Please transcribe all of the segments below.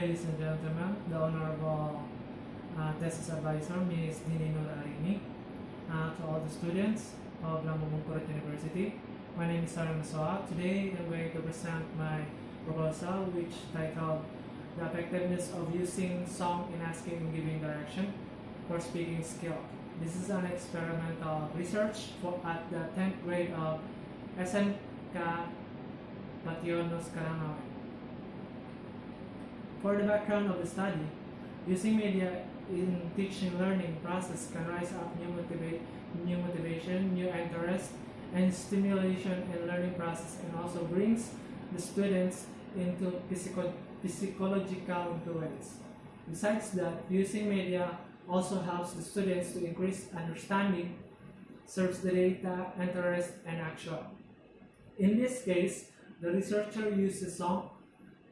ladies and gentlemen, the Honorable Thesis Advisor, Ms. Dini Nur Arini, to all the students of Lamumungkurat University. My name is Sarah Masoa. Today I'm going to present my proposal which titled The Effectiveness of Using Song in Asking and Giving Direction for Speaking Skill. This is an experimental research at the 10th grade of SMK Pationos Karangawan. For the background of the study, using media in teaching learning process can rise up new motivation, new interest, and stimulation in learning process, and also brings the students into psychological influence. Besides that, using media also helps the students to increase understanding, serves the data, interest, and action. In this case, the researcher used the song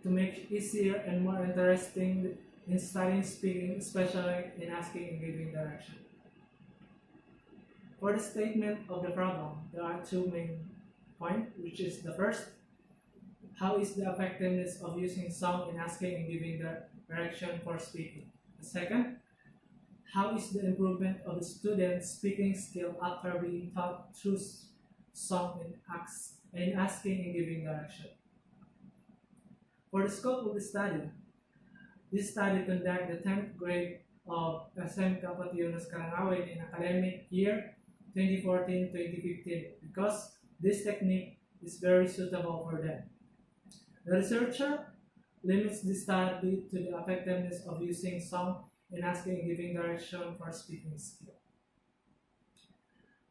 to make it easier and more interesting in studying speaking, especially in asking and giving direction. For the statement of the problem, there are two main points, which is the first, how is the effectiveness of using song in asking and giving direction for speaking? The second, how is the improvement of the student's speaking skill after being taught through song in asking and giving direction? For the scope of the study, this study conducted the 10th grade of SMK Pationos Karangawan in academic year 2014-2015 because this technique is very suitable for them. The researcher limits the study to the effectiveness of using song in asking and giving direction for speaking skill.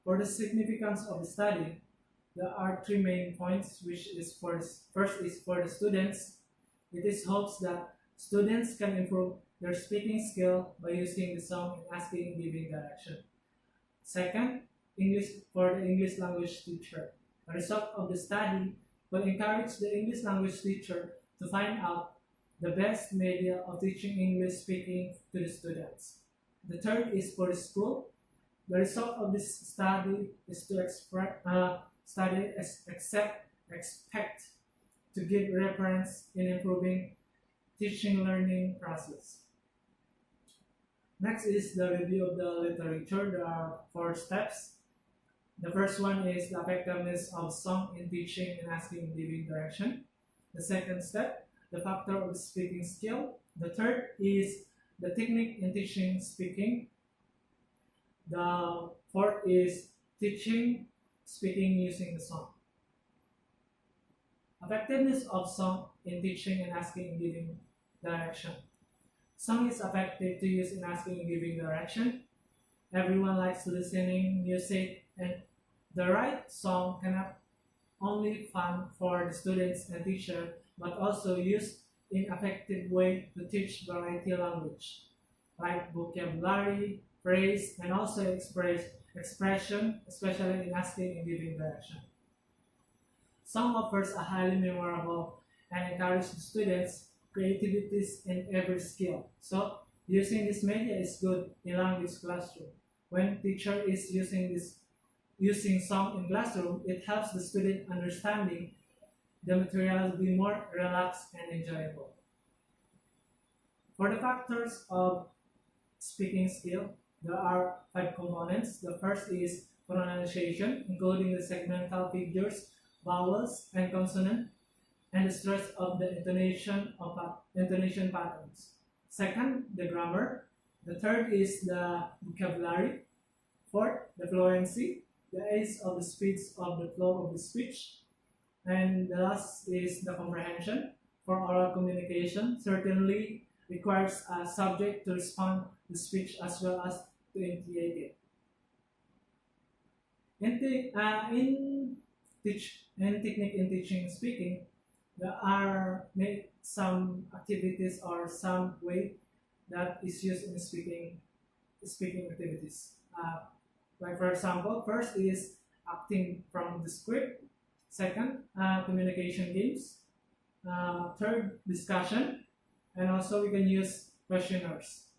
For the significance of the study, there are three main points, which is first is for the students. It is hopes that students can improve their speaking skill by using the song in asking and giving direction. Second, for the English language teacher. The result of the study will encourage the English language teacher to find out the best media of teaching English speaking to the students. The third is for the school. The result of this study is to expect to give reference in improving teaching learning process. Next is the review of the literature. There are 4 steps. The first one is the effectiveness of song in teaching and asking and giving direction. The second step, the factor of speaking skill. The third is the technique in teaching speaking. The fourth is teaching speaking using the song. Effectiveness of song in teaching and asking and giving direction. Song is effective to use in asking and giving direction. Everyone likes listening music, and the right song cannot only fun for the students and teacher, but also used in effective way to teach variety language, like vocabulary, phrase, and also expression, especially in asking and giving direction. Song offers a highly memorable and encourages the students' creativities in every skill. So, using this media is good in language classroom. When teacher is using song in classroom, it helps the student understanding the material to be more relaxed and enjoyable. For the factors of speaking skill, there are 5 components. The first is pronunciation, including the segmental figures, vowels, and consonant, and the stress of the intonation patterns. Second, the grammar. The third is the vocabulary. Fourth, the fluency, the ease of the speed of the flow of the speech. And the last is the comprehension. For oral communication, certainly requires a subject to respond to speech as well as to initiate it. In technique in teaching speaking, there are some activities or some way that is used in speaking activities. Like for example, first is acting from the script. Second, communication games. Third, discussion, and also we can use questionnaires.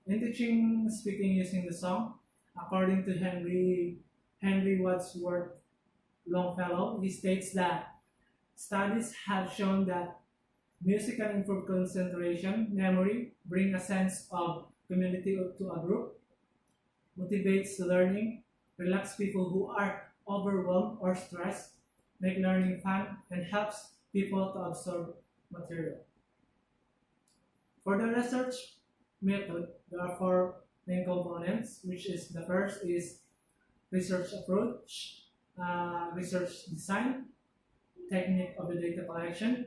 In teaching speaking using the song, according to Henry Wadsworth Longfellow, he states that studies have shown that Music can improve concentration, memory, bring a sense of community to a group, motivates learning, relax people who are overwhelmed or stressed, make learning fun, and helps people to absorb material. For the research method, there are four main components, which is the first is research approach, research design, technique of the data collection,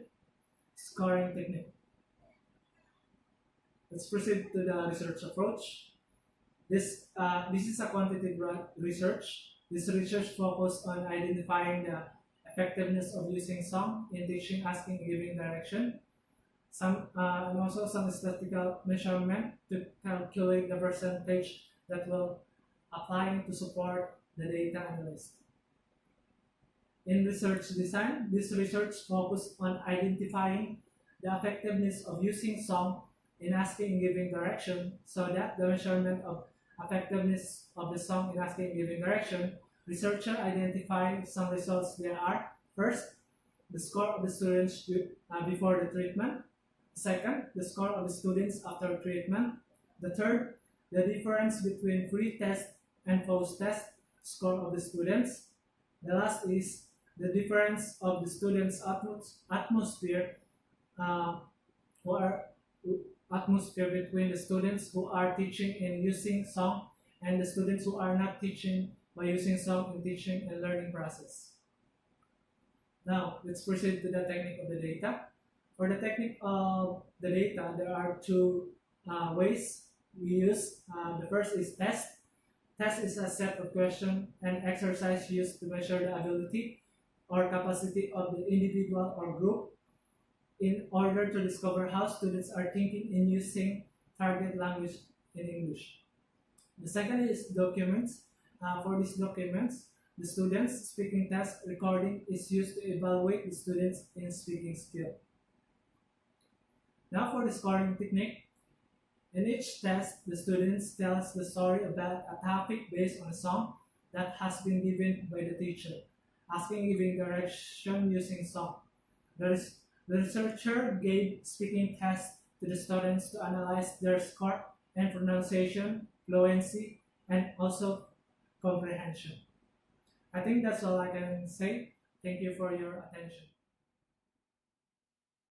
scoring technique. Let's proceed to the research approach. This is a quantitative research. This research focuses on identifying the effectiveness of using song in teaching, asking, and giving direction. And also some statistical measurement to calculate the percentage that will apply to support the data analyst. In research design, this research focuses on identifying the effectiveness of using song in asking and giving direction, so that the measurement of effectiveness of the song in asking and giving direction, researchers identify some results. There are: first, the score of the students before the treatment; second, the score of the students after treatment; the third, the difference between pre-test and post-test score of the students; the last is the difference of the students' atmosphere or atmosphere between the students who are teaching and using song and the students who are not teaching by using song in teaching and learning process. Now, let's proceed to the technique of the data. For the technique of the data, there are two ways we use. The first is test. Test is a set of questions and exercise used to measure the ability or capacity of the individual or group in order to discover how students are thinking in using target language in English. The second is documents. For these documents, the students' speaking test recording is used to evaluate the students in speaking skill. Now for the scoring technique. In each test, the students tells the story about a topic based on a song that has been given by the teacher, asking giving direction using song. The researcher gave speaking tests to the students to analyze their score and pronunciation, fluency, and also comprehension. I think that's all I can say. Thank you for your attention.